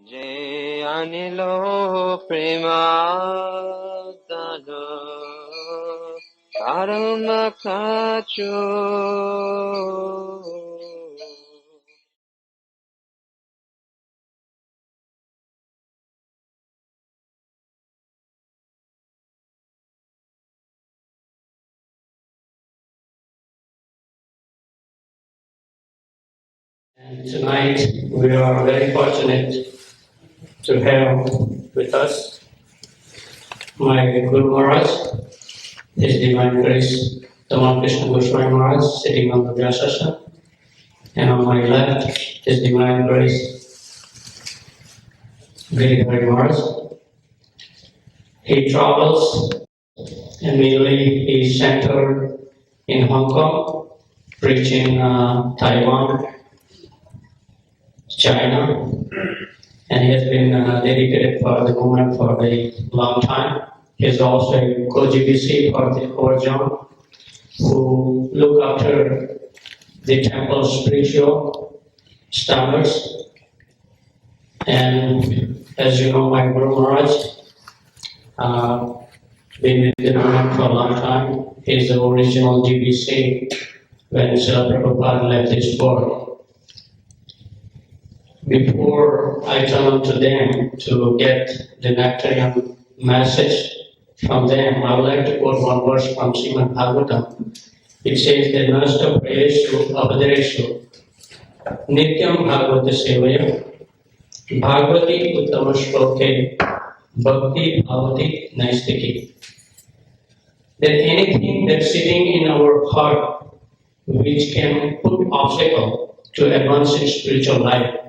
Je anilo premadano karma kacho. And tonight we are very fortunate to have with us my Guru Maharaj, His Divine Grace Tamal Krishna Goswami Maharaj, sitting on the Vyasasana, and on my left, His Divine Grace Giridhari Maharaj. He travels, and mainly he is centered in Hong Kong, preaching Taiwan, China, and he has been dedicated for the movement for a long time. He is also a co-GBC for the Orjon, who look after the temple's spiritual standards. And as you know, my Guru Maharaj, been with the movement for a long time. He is the original GBC when Srila Prabhupada left this world. Before I turn on to them to get the nectarian message from them, I would like to quote one verse from Srimad Bhagavatam. It says that Nasta Prayeshu Abhadareshu Nityam Bhagavata Sevaya Bhagavati Uttama Bhakti Bhavati Naistiki. That anything that's sitting in our heart which can put obstacle to advancing spiritual life,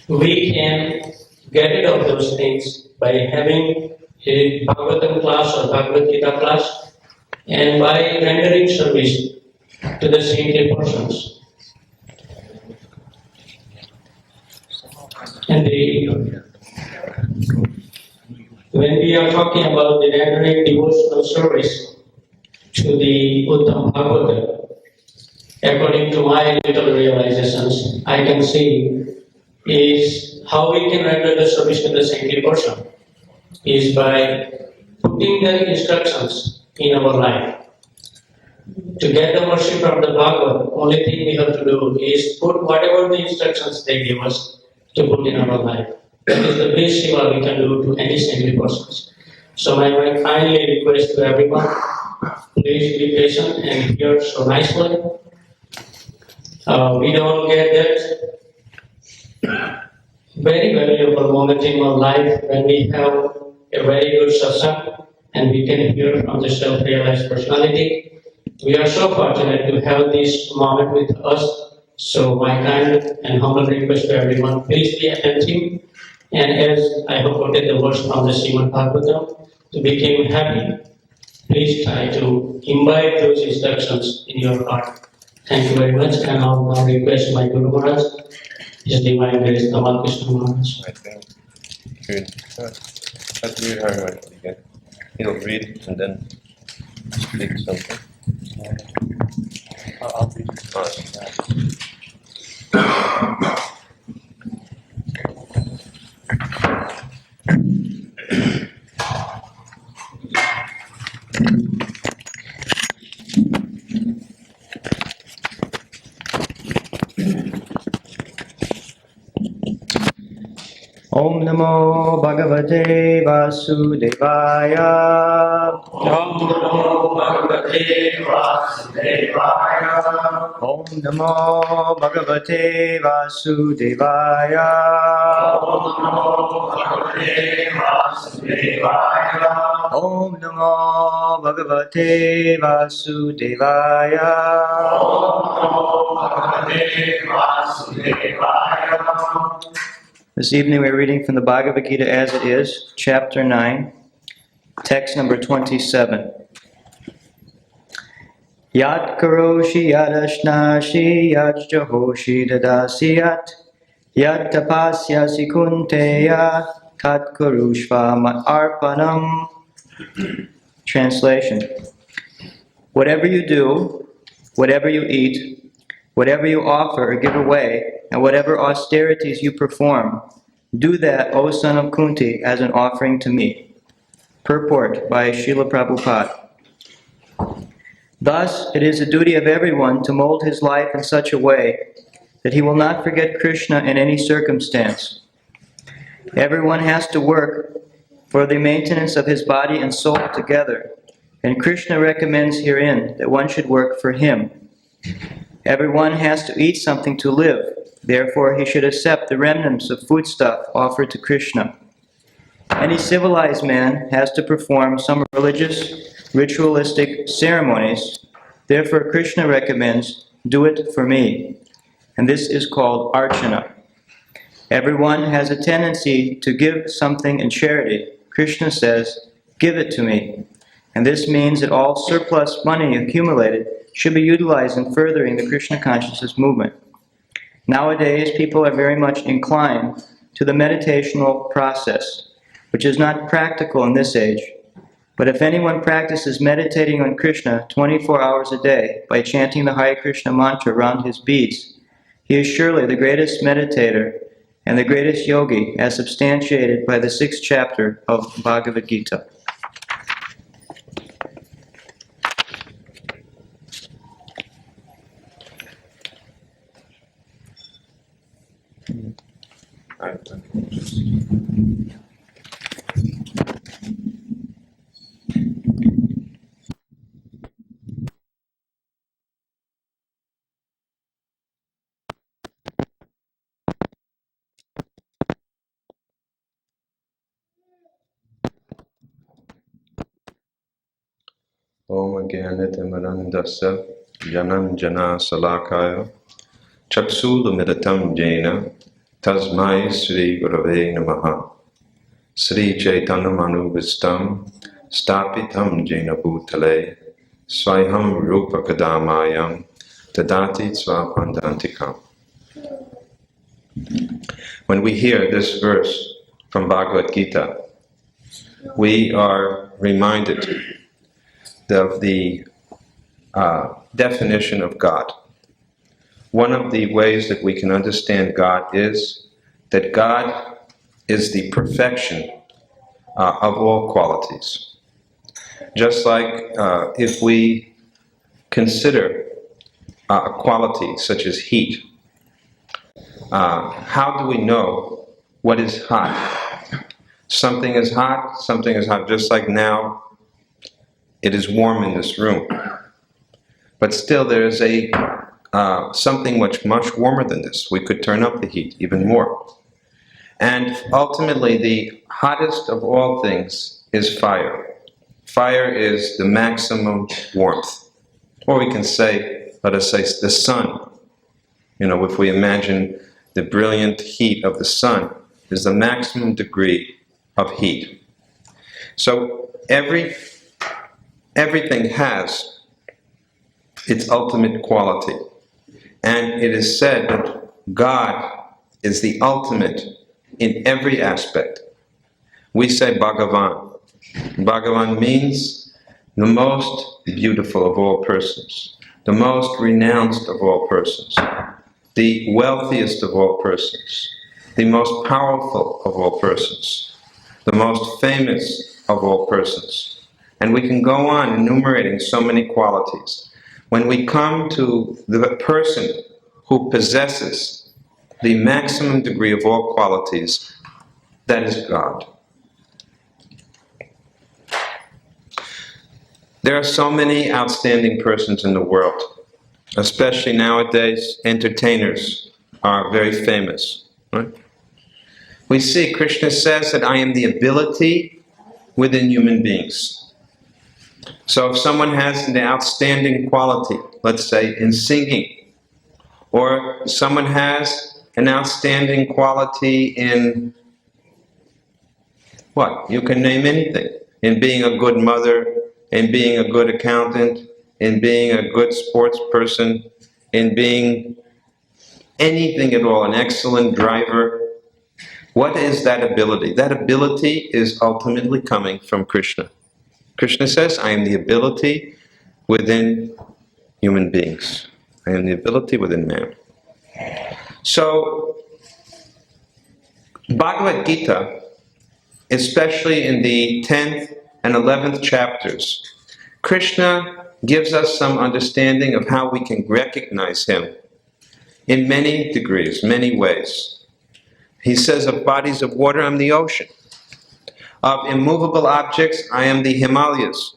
we can get rid of those things by having a Bhagavatam class or Bhagavad-gita class and by rendering service to the saintly persons. And when we are talking about the rendering devotional service to the Uttam Bhagavata, according to my little realizations, I can see is how we can render the service to the saintly person is by putting the instructions in our life. To get the worship from the Bhagavad, only thing we have to do is put whatever the instructions they give us to put in our life. That is the best seva we can do to any saintly persons. So my kindly request to everyone, please be patient and hear so nicely. We don't get that very valuable moment in our life when we have a very good satsang and we can hear from the self-realized personality. We are so fortunate to have this moment with us. So my kind and humble request to everyone, please be attentive. And as I have quoted the verse from the Srimad Bhagavatam, to become happy, please try to imbibe those instructions in your heart. Thank you very much, and I'll now request my Guru Maharaj, His Divine Grace, Tamal Krishna Maharaj. I think good. Let's read very much again. He'll read and then speak something. I'll read it. Om Namo Bhagavate Vasudevaya. Om Namo Bhagavate Vasudevaya. Om Namo Bhagavate Vasudevaya. Om Namo Bhagavate Vasudevaya. Om Namo Bhagavate Vasudevaya. Om Namo Bhagavate Vasudevaya. This evening we're reading from the Bhagavad-gita as it is, chapter 9, text number 27. Yat karoshi yadashnashi yat jahoshi dadasi yat tapasyasi kunteya tat karushva arpanam. Translation. Whatever you do, whatever you eat, whatever you offer or give away, and whatever austerities you perform, do that, O son of Kunti, as an offering to me. Purport by Srila Prabhupada. Thus, it is the duty of everyone to mold his life in such a way that he will not forget Krishna in any circumstance. Everyone has to work for the maintenance of his body and soul together, and Krishna recommends herein that one should work for him. Everyone has to eat something to live, therefore he should accept the remnants of foodstuff offered to Krishna. Any civilized man has to perform some religious, ritualistic ceremonies, therefore Krishna recommends, do it for me, and this is called archana. Everyone has a tendency to give something in charity. Krishna says, give it to me. And this means that all surplus money accumulated should be utilized in furthering the Krishna Consciousness movement. Nowadays, people are very much inclined to the meditational process, which is not practical in this age. But if anyone practices meditating on Krishna 24 hours a day by chanting the Hare Krishna mantra around his beads, he is surely the greatest meditator and the greatest yogi, as substantiated by the 6th chapter of Bhagavad-gita. Om Jnanatimarandasya Jananjana Salakaya Chakshulumitatam Jena Tasmai Sri Gurave Namaha Sri Chaitanyamanubhistam Stapitam Jena Bhutale Swayam Rupa Kadamayam Tadati Swapandantikam. When we hear this verse from Bhagavad-gita, we are reminded of the definition of God. One of the ways that we can understand God is that God is the perfection of all qualities. Just like if we consider a quality such as heat, how do we know what is hot? Something is hot, just like now it is warm in this room. But still there is something much warmer than this. We could turn up the heat even more. And ultimately, the hottest of all things is fire. Fire is the maximum warmth. Or we can say, let us say, the sun. You know, if we imagine the brilliant heat of the sun is the maximum degree of heat. So everything has its ultimate quality. And it is said that God is the ultimate in every aspect. We say Bhagavan. Bhagavan means the most beautiful of all persons, the most renounced of all persons, the wealthiest of all persons, the most powerful of all persons, the most famous of all persons. And we can go on enumerating so many qualities. When we come to the person who possesses the maximum degree of all qualities, that is God. There are so many outstanding persons in the world. Especially nowadays, entertainers are very famous. Right? We see Krishna says that I am the ability within human beings. So if someone has an outstanding quality, let's say in singing, or someone has an outstanding quality in what? You can name anything. In being a good mother, in being a good accountant, in being a good sports person, in being anything at all, an excellent driver. What is that ability? That ability is ultimately coming from Krishna. Krishna says, I am the ability within human beings. I am the ability within man. So, Bhagavad-gita, especially in the 10th and 11th chapters, Krishna gives us some understanding of how we can recognize him in many degrees, many ways. He says of bodies of water, I'm the ocean. Of immovable objects, I am the Himalayas.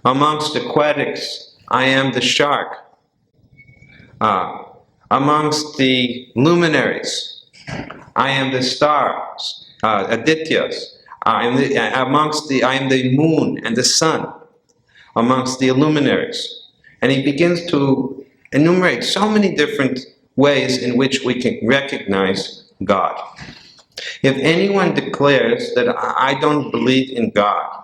Amongst aquatics, I am the shark. Amongst the luminaries, I am the stars, Adityas. I am the moon and the sun amongst the luminaries. And he begins to enumerate so many different ways in which we can recognize God. If anyone declares that I don't believe in God,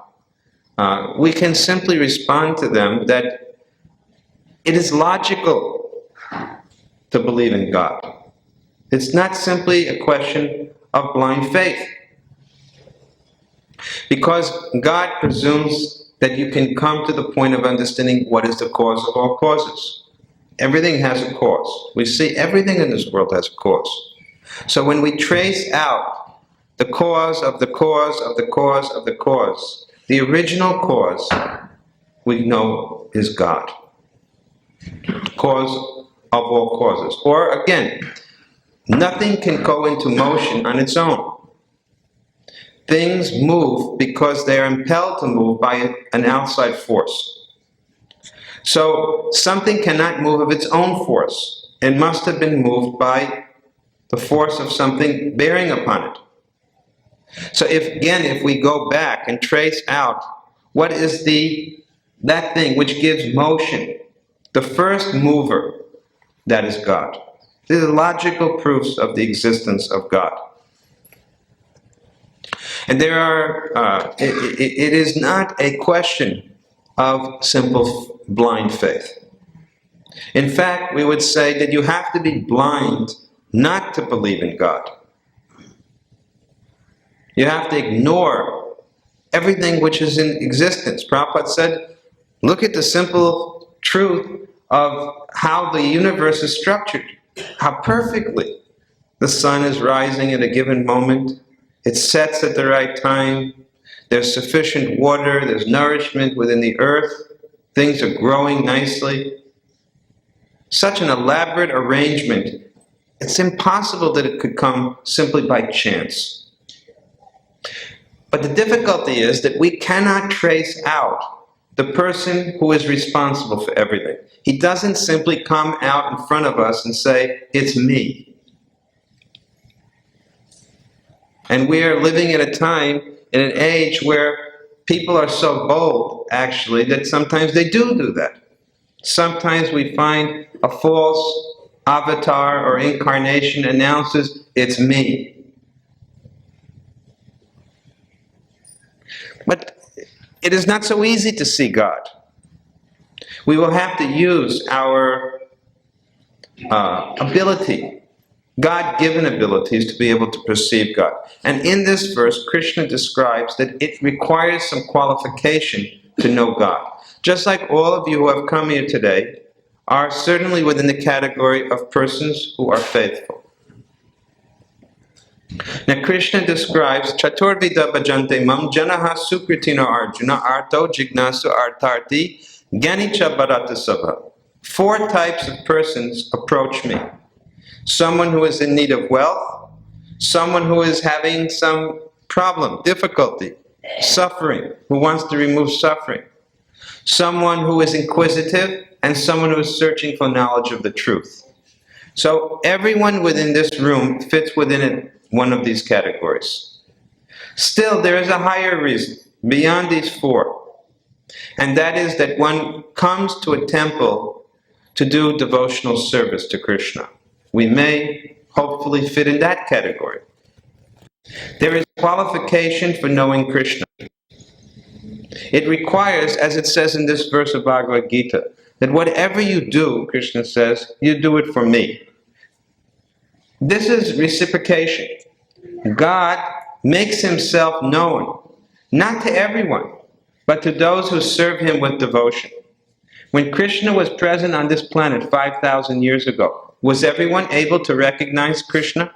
we can simply respond to them that it is logical to believe in God. It's not simply a question of blind faith. Because God presumes that you can come to the point of understanding what is the cause of all causes. Everything has a cause. We see everything in this world has a cause. So when we trace out the cause of the cause of the cause of the cause, the original cause, we know is God. The cause of all causes. Or again, nothing can go into motion on its own. Things move because they are impelled to move by an outside force. So something cannot move of its own force. It must have been moved by the force of something bearing upon it. So if we go back and trace out what is that thing which gives motion, the first mover, that is God. These are logical proofs of the existence of God. And there are, it is not a question of simple blind faith. In fact, we would say that you have to be blind not to believe in God. You have to ignore everything which is in existence. Prabhupada said, look at the simple truth of how the universe is structured, how perfectly the sun is rising at a given moment, it sets at the right time, there's sufficient water, there's nourishment within the earth, things are growing nicely. Such an elaborate arrangement, it's impossible that it could come simply by chance. But the difficulty is that we cannot trace out the person who is responsible for everything. He doesn't simply come out in front of us and say, it's me. And we are living in a time, in an age where people are so bold, actually, that sometimes they do that. Sometimes we find a false avatar or incarnation announces, it's me. But it is not so easy to see God. We will have to use our ability, God-given abilities, to be able to perceive God. And in this verse, Krishna describes that it requires some qualification to know God. Just like all of you who have come here today are certainly within the category of persons who are faithful. Now Krishna describes Chaturvida bhajante mam janaha sukritino arjuna arto jignasu artarti ganicha bharata sabha. 4 types of persons approach me. Someone who is in need of wealth, someone who is having some problem, difficulty, suffering, who wants to remove suffering, someone who is inquisitive, and someone who is searching for knowledge of the truth. So everyone within this room fits within one of these categories. Still, there is a higher reason beyond these 4, and that is that one comes to a temple to do devotional service to Krishna. We may hopefully fit in that category. There is qualification for knowing Krishna. It requires, as it says in this verse of Bhagavad-gita, that whatever you do, Krishna says, you do it for me. This is reciprocation. God makes himself known, not to everyone, but to those who serve him with devotion. When Krishna was present on this planet 5,000 years ago, Was everyone able to recognize Krishna?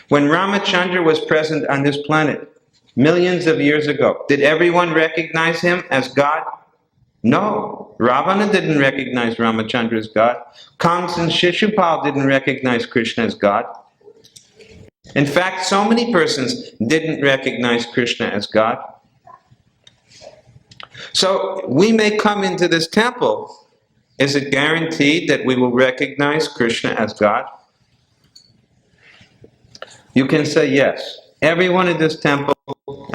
When Ramachandra was present on this planet millions of years ago, did everyone recognize him as God? No. Ravana didn't recognize Ramachandra as God. Kamsa and Shishupal didn't recognize Krishna as God. In fact, so many persons didn't recognize Krishna as God. So we may come into this temple. Is it guaranteed that we will recognize Krishna as God? You can say yes. Everyone in this temple,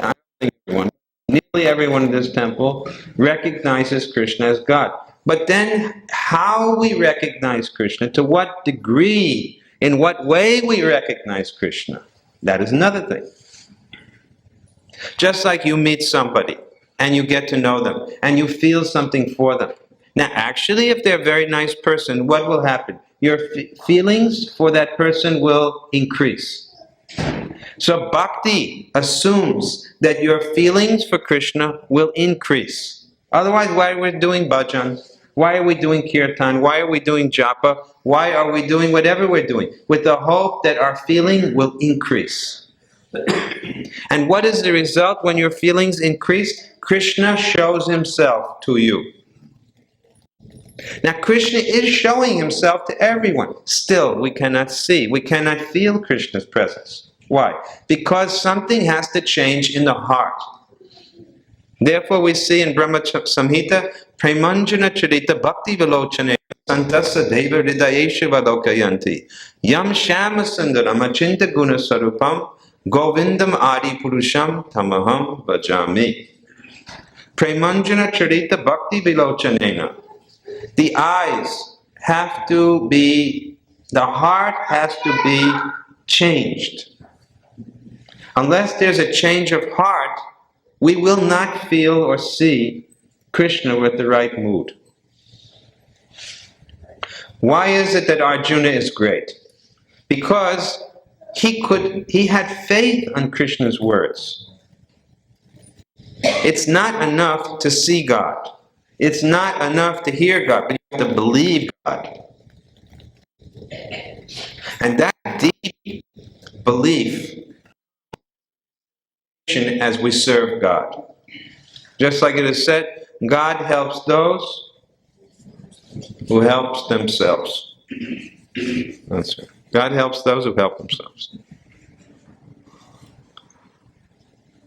I don't think everyone, nearly everyone in this temple recognizes Krishna as God. But then how we recognize Krishna, to what degree, in what way we recognize Krishna, that is another thing. Just like you meet somebody and you get to know them and you feel something for them. Now, actually, if they're a very nice person, what will happen? Your feelings for that person will increase. So bhakti assumes that your feelings for Krishna will increase. Otherwise, why are we doing bhajan? Why are we doing kirtan? Why are we doing japa? Why are we doing whatever we're doing? With the hope that our feeling will increase. And what is the result when your feelings increase? Krishna shows himself to you. Now, Krishna is showing himself to everyone. Still, we cannot see, we cannot feel Krishna's presence. Why? Because something has to change in the heart. Therefore, we see in Brahma Samhita, Premanjana Charita Bhakti Vilochane Santasa Deva Hridayesha Valokayanti Yam Shama Sundaram Achinta Guna Sarupam Govindam Adi Purusham Tamaham Bhajami. Premanjana Charita Bhakti Vilochanena. The eyes have to be, the heart has to be changed. Unless there's a change of heart, we will not feel or see Krishna with the right mood. Why is it that Arjuna is great? Because he had faith on Krishna's words. It's not enough to see God. It's not enough to hear God, but you have to believe God. And that deep belief as we serve God. Just like it is said, God helps those who help themselves. That's right. God helps those who help themselves.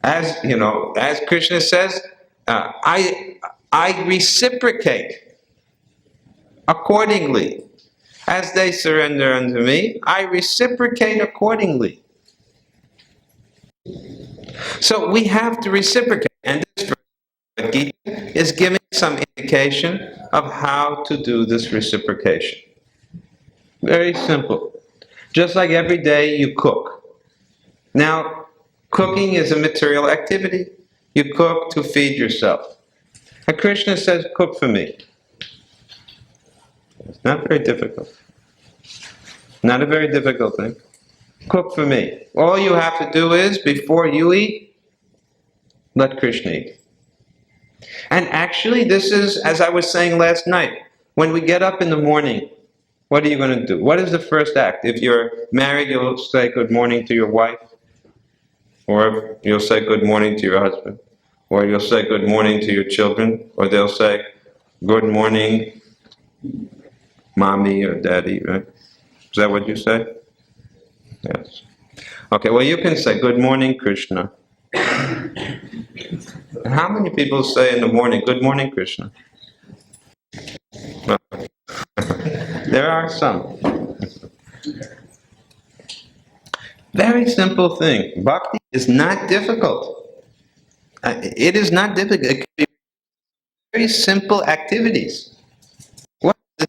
As you know, as Krishna says, I reciprocate accordingly. As they surrender unto me, I reciprocate accordingly. So we have to reciprocate. And this verse of Bhagavad-gita is giving some indication of how to do this reciprocation. Very simple. Just like every day you cook. Now, cooking is a material activity. You cook to feed yourself. And Krishna says, cook for me. It's not very difficult. Not a very difficult thing. Cook for me. All you have to do is, before you eat, let Krishna eat. And actually, this is, as I was saying last night, when we get up in the morning, what are you going to do? What is the first act? If you're married, you'll say good morning to your wife. Or you'll say good morning to your husband. Or you'll say good morning to your children. Or they'll say good morning, mommy or daddy, right? Is that what you say? Yes. Okay, well you can say good morning, Krishna. And how many people say in the morning, good morning, Krishna? Well, there are some. Very simple thing. Bhakti is not difficult. It is not difficult. It can be very simple activities. What is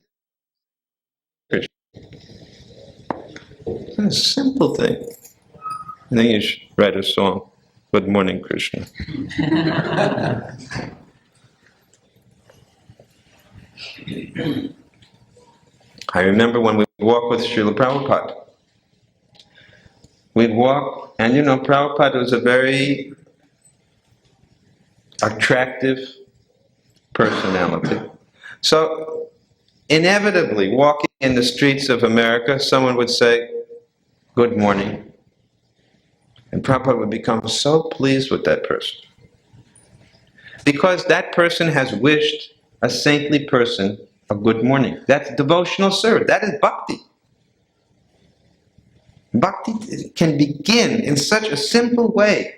Krishna? It's a simple thing. And then you should write a song. Good morning, Krishna. I remember when we walked with Srila Prabhupada. We'd walk, and you know, Prabhupada was a very attractive personality. So inevitably, walking in the streets of America, someone would say, "Good morning." And Prabhupada would become so pleased with that person. Because that person has wished a saintly person a good morning. That's devotional service. That is bhakti. Bhakti can begin in such a simple way.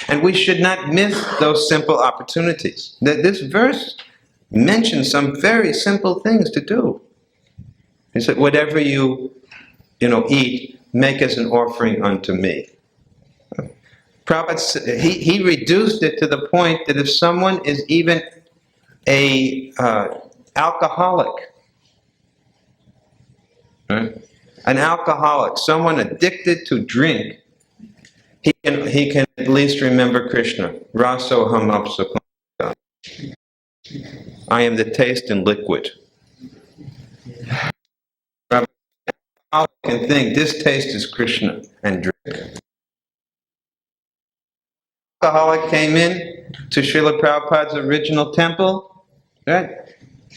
And we should not miss those simple opportunities. This verse mentions some very simple things to do. He said, whatever you eat, make as an offering unto me. Prabhupada, he reduced it to the point that if someone is even a alcoholic, right? An alcoholic, someone addicted to drink, he can at least remember Krishna. Raso hamapsa. I am the taste in liquid. Prabhupada can think this taste is Krishna and drink. Alcoholic came in to Srila Prabhupada's original temple, right?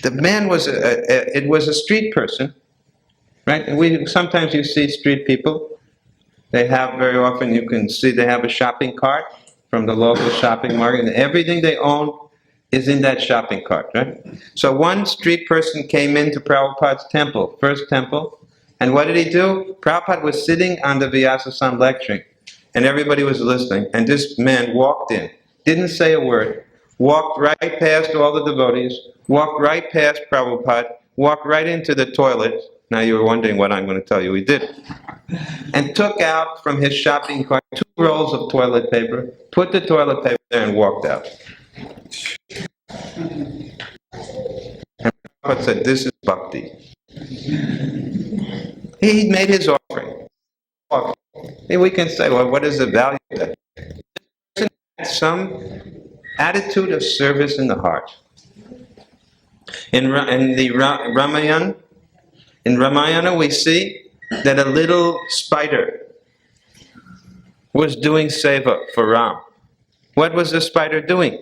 The man was it was a street person, right? And sometimes you see street people. They have, very often you can see they have a shopping cart from the local shopping market, and everything they own is in that shopping cart, right? So one street person came into Prabhupada's temple, first temple, and what did he do? Prabhupada was sitting on the Vyasa lecturing, and everybody was listening, and this man walked in, didn't say a word, walked right past all the devotees, walked right past Prabhupada, walked right into the toilet. Now you're wondering what I'm going to tell you. He did. And took out from his shopping cart 2 rolls of toilet paper, put the toilet paper there, and walked out. And Prabhupada said, this is bhakti. He made his offering. We can say, well, what is the value of that? This person had some attitude of service in the heart. In Ramayana, we see that a little spider was doing seva for Ram. What was the spider doing?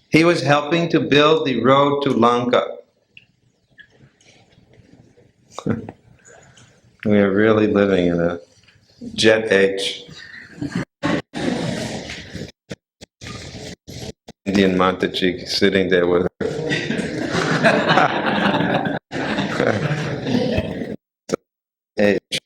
He was helping to build the road to Lanka. We are really living in a jet age. Indian Mataji sitting there with her. Age.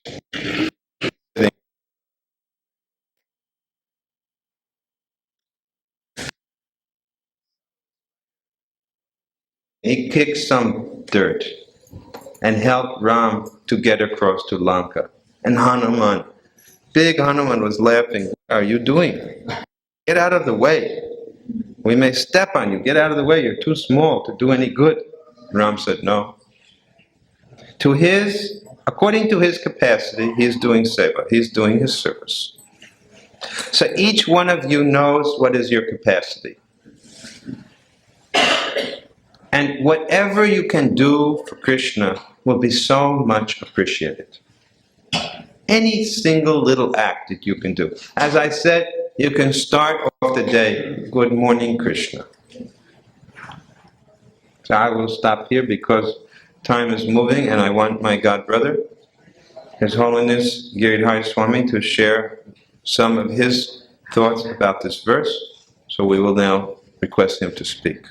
He kicked some dirt and helped Ram to get across to Lanka. And Hanuman, big Hanuman, was laughing. What are you doing? Get out of the way. We may step on you. Get out of the way. You're too small to do any good. Ram said, no. According to his capacity, he is doing seva. He's doing his service. So each one of you knows what is your capacity. And whatever you can do for Krishna will be so much appreciated. Any single little act that you can do. As I said, you can start off the day, good morning, Krishna. So I will stop here because time is moving and I want my God brother, His Holiness Giridhari Swami, to share some of his thoughts about this verse. So we will now request him to speak.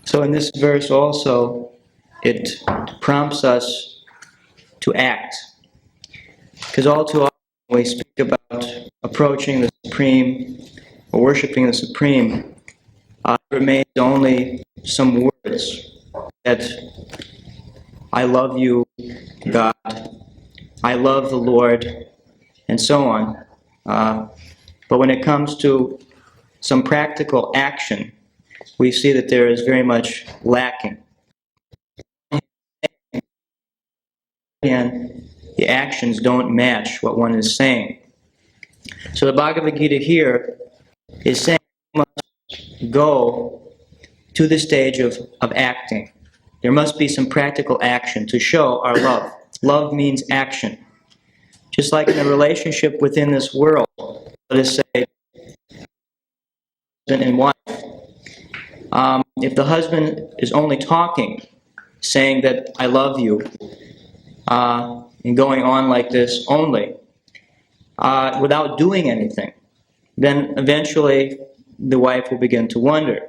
So in this verse also, it prompts us to act. Because all too often when we speak about approaching the Supreme or worshiping the Supreme, it remains only some words that I love you, God, I love the Lord, and so on. But when it comes to some practical action, we see that there is very much lacking. And the actions don't match what one is saying. So the Bhagavad-gita here is saying we must go to the stage of acting. There must be some practical action to show our love. Love means action. Just like in a relationship within this world, let us say, husband and wife. If the husband is only talking, saying that I love you, and going on like this only, without doing anything, then eventually the wife will begin to wonder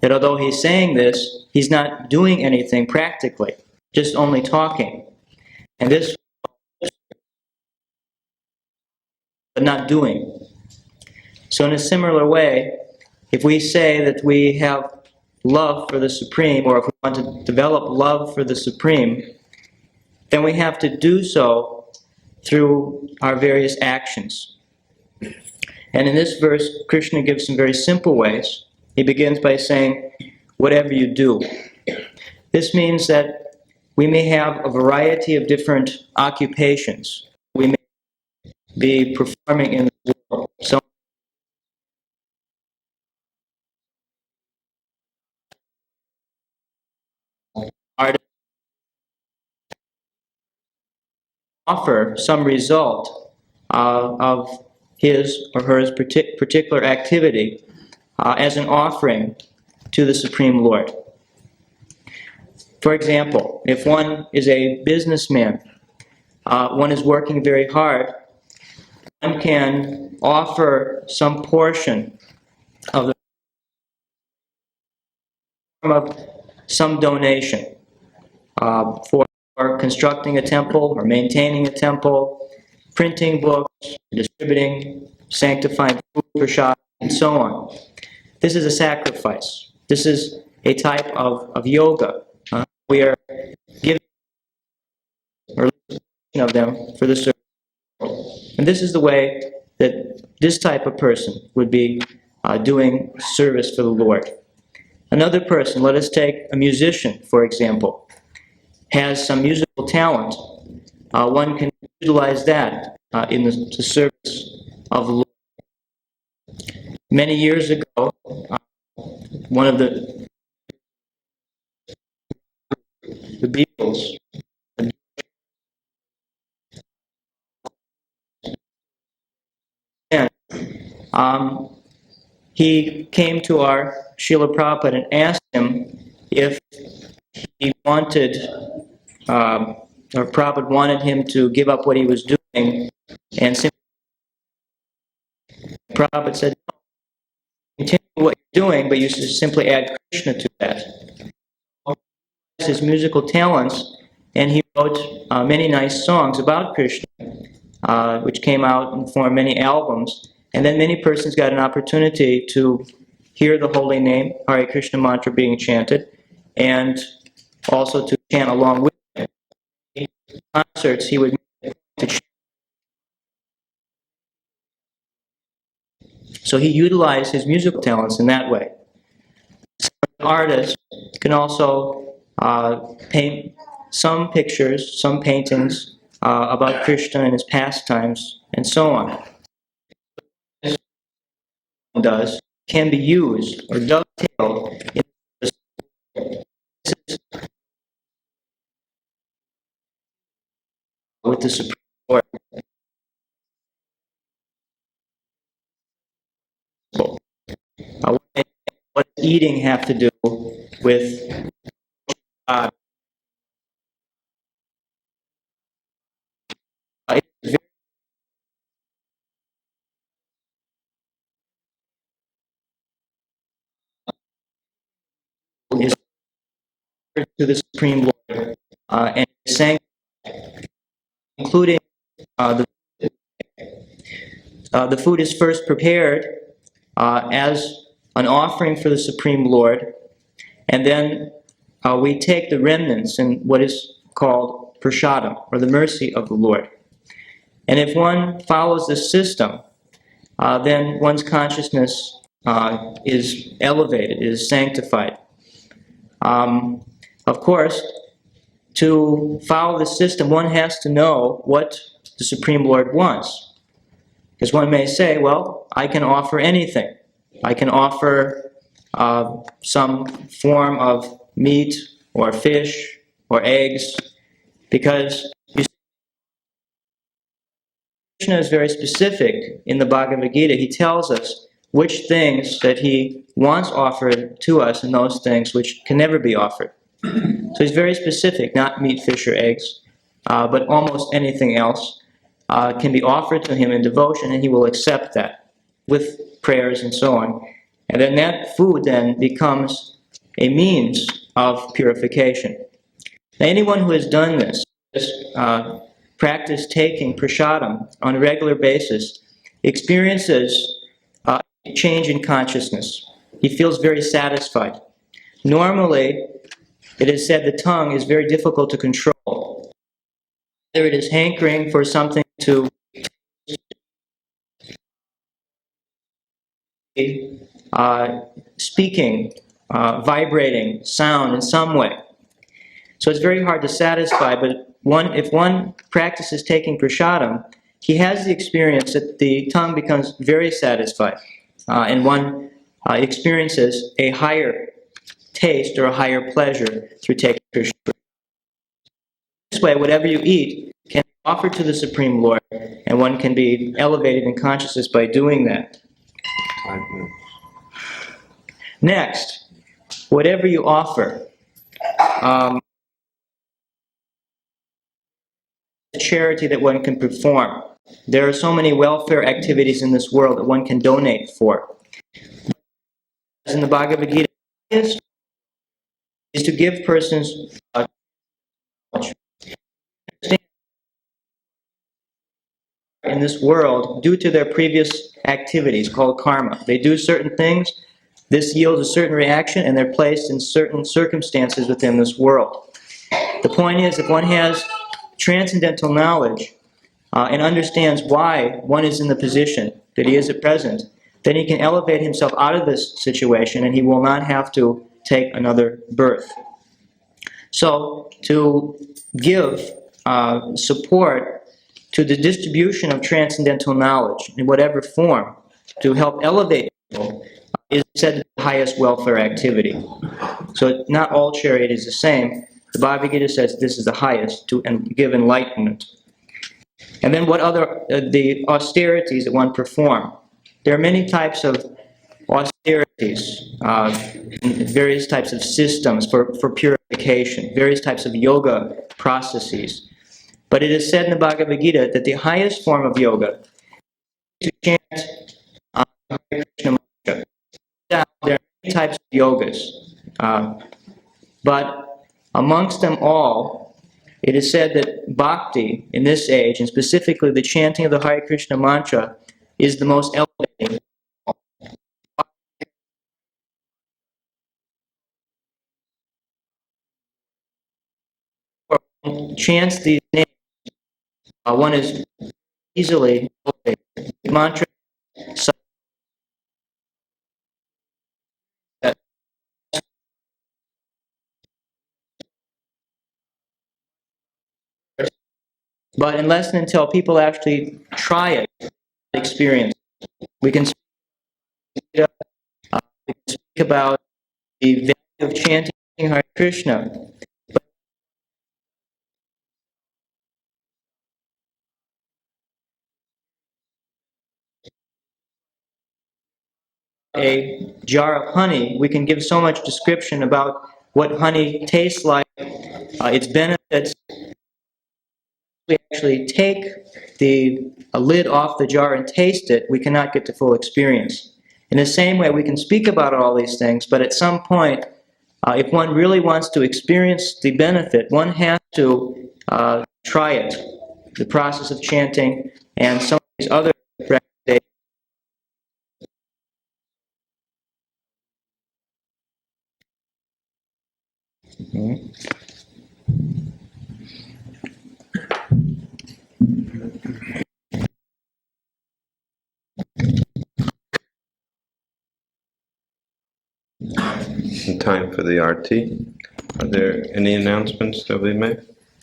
that although he's saying this, he's not doing anything practically, just only talking. And this, but not doing. So in a similar way, if we say that we have love for the Supreme, or if we want to develop love for the Supreme, then we have to do so through our various actions. And in this verse, Krishna gives some very simple ways. He begins by saying, whatever you do. This means that we may have a variety of different occupations. We may be performing in the world. Some artists offer some result of his or her particular activity as an offering to the Supreme Lord. For example, if one is a businessman, one is working very hard, one can offer some portion of the form of some donation for constructing a temple or maintaining a temple, printing books, distributing, sanctifying food for shop, and so on. This is a sacrifice. This is a type of yoga. We are giving or of them for the service. And this is the way that this type of person would be doing service for the Lord. Another person, let us take a musician, for example, has some musical talent. One can utilize that in the service of the Lord. Many years ago, one of the Beatles, he came to our Srila Prabhupada and asked him if he wanted, or Prabhupada wanted him to give up what he was doing, and simply Prabhupada said, no, continue what you're doing, but you should simply add Krishna to that. His musical talents, and he wrote many nice songs about Krishna, which came out and formed many albums. And then many persons got an opportunity to hear the holy name, Hare Krishna mantra being chanted, and also to chant along with him. In concerts, he would to chant. So he utilized his musical talents in that way. An artist can also paint some pictures, some paintings about Krishna and his pastimes, and so on. This does can be used or dovetailed in with the Supreme Lord. What does eating have to do with God? Is to the Supreme Lord and sanctified, including the food is first prepared as an offering for the Supreme Lord, and then we take the remnants in what is called prasadam, or the mercy of the Lord. And if one follows this system, then one's consciousness is elevated, is sanctified. Of course, to follow the system, one has to know what the Supreme Lord wants. Because one may say, well, I can offer anything. I can offer some form of meat or fish or eggs, because you see, Krishna is very specific in the Bhagavad-gita. He tells us which things that he wants offered to us and those things which can never be offered. So he's very specific, not meat, fish, or eggs, but almost anything else can be offered to him in devotion, and he will accept that with prayers and so on. And then that food then becomes a means of purification. Now, anyone who has done this, practice taking prasadam on a regular basis, experiences a change in consciousness. He feels very satisfied. Normally, it is said the tongue is very difficult to control. Either it is hankering for something to speaking, vibrating, sound in some way. So it's very hard to satisfy, but if one practices taking prasadam, he has the experience that the tongue becomes very satisfied, and one experiences a higher taste or a higher pleasure through taking prasadam. This way, whatever you eat can be offered to the Supreme Lord, and one can be elevated in consciousness by doing that. Next, whatever you offer, charity that one can perform. There are so many welfare activities in this world that one can donate for. As in the Bhagavad-gita, is to give persons in this world due to their previous activities called karma. They do certain things, this yields a certain reaction, and they're placed in certain circumstances within this world. The point is, if one has transcendental knowledge and understands why one is in the position that he is at present, then he can elevate himself out of this situation and he will not have to take another birth. So, to give support to the distribution of transcendental knowledge in whatever form to help elevate people is said to be the highest welfare activity. So not all charity is the same. The Bhagavad-gita says this is the highest, to give enlightenment. And then what other, the austerities that one perform. There are many types of austerities, various types of systems for purification, various types of yoga processes. But it is said in the Bhagavad-gita that the highest form of yoga is to chant Hare Krishna mantra. There are many types of yogas, but amongst them all, it is said that bhakti in this age, and specifically the chanting of the Hare Krishna mantra, is the most elevating. Chants these names, one is easily elevated. The mantra, but unless and until people actually try it, experience, we can speak about the value of chanting Hare Krishna. A jar of honey, we can give so much description about what honey tastes like, its benefits. We actually take the lid off the jar and taste it, we cannot get the full experience. In the same way, we can speak about all these things, but at some point, if one really wants to experience the benefit, one has to try it. The process of chanting and some of these other practices. In time for the RT. Are there any announcements that we make?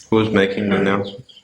Who's making the announcements?